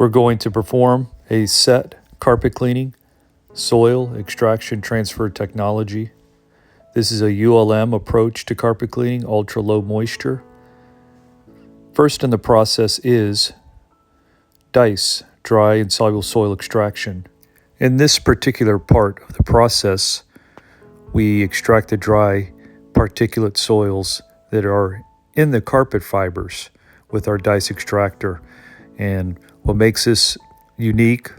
We're going to perform a SETT carpet cleaning, soil extraction transfer technology. This is a ULM approach to carpet cleaning, ultra low moisture. First in the process is DISE, dry insoluble soil extraction. In this particular part of the process, we extract the dry particulate soils that are in the carpet fibers with our DISE extractor. And what makes this unique,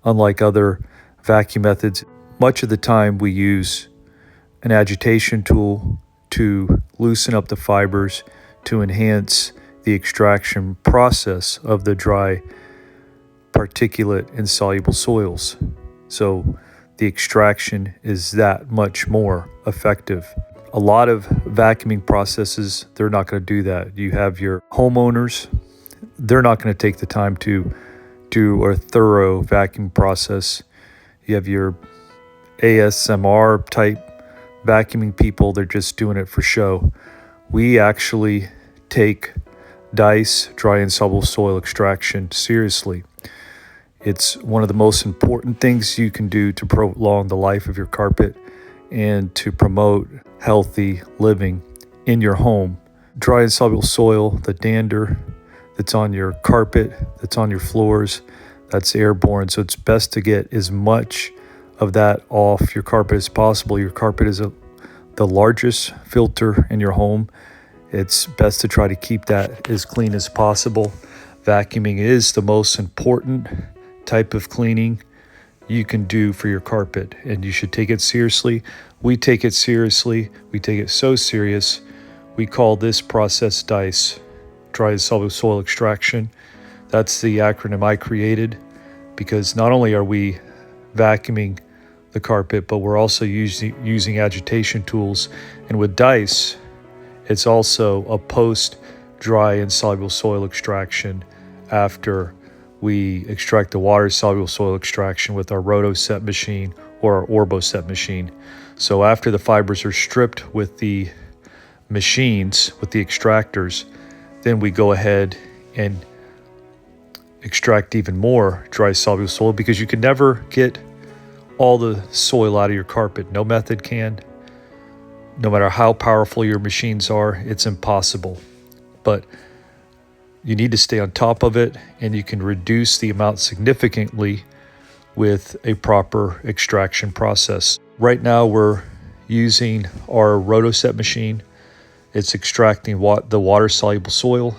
unlike other vacuum methods, much of the time we use an agitation tool to loosen up the fibers to enhance the extraction process of the dry particulate insoluble soils. So the extraction is that much more effective. A lot of vacuuming processes, they're not going to do that. You have your homeowners, they're not going to take the time to do a thorough vacuum process. You have your ASMR type vacuuming people, they're just doing it for show. We actually take DISE, dry insoluble soil extraction, seriously. It's one of the most important things you can do to prolong the life of your carpet and to promote healthy living in your home. Dry insoluble soil, the dander that's on your carpet, that's on your floors, that's airborne. So it's best to get as much of that off your carpet as possible. Your carpet is the largest filter in your home. It's best to try to keep that as clean as possible. Vacuuming is the most important type of cleaning you can do for your carpet, and you should take it seriously. We take it seriously. We take it so serious. We call this process DISE, dry insoluble soil extraction. That's the acronym I created because not only are we vacuuming the carpet, but we're also using agitation tools. And with DISE, it's also a post-dry insoluble soil extraction after we extract the water-soluble soil extraction with our RotoSETT machine or our OrboSETT machine. So after the fibers are stripped with the machines, with the extractors, then we go ahead and extract even more dry soluble soil because you can never get all the soil out of your carpet. No method can. No matter how powerful your machines are, it's impossible. But you need to stay on top of it, and you can reduce the amount significantly with a proper extraction process. Right now we're using our RotoSETT machine. It's extracting the water-soluble soil.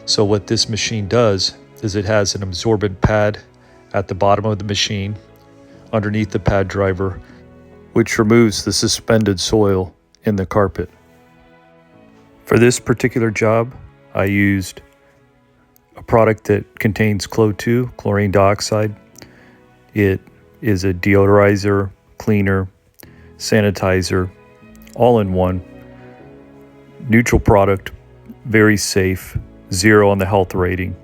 So what this machine does is it has an absorbent pad at the bottom of the machine underneath the pad driver, which removes the suspended soil in the carpet. For this particular job, I used a product that contains CLO2, chlorine dioxide. It is a deodorizer, cleaner, sanitizer, all in one. Neutral product, very safe, 0 on the health rating.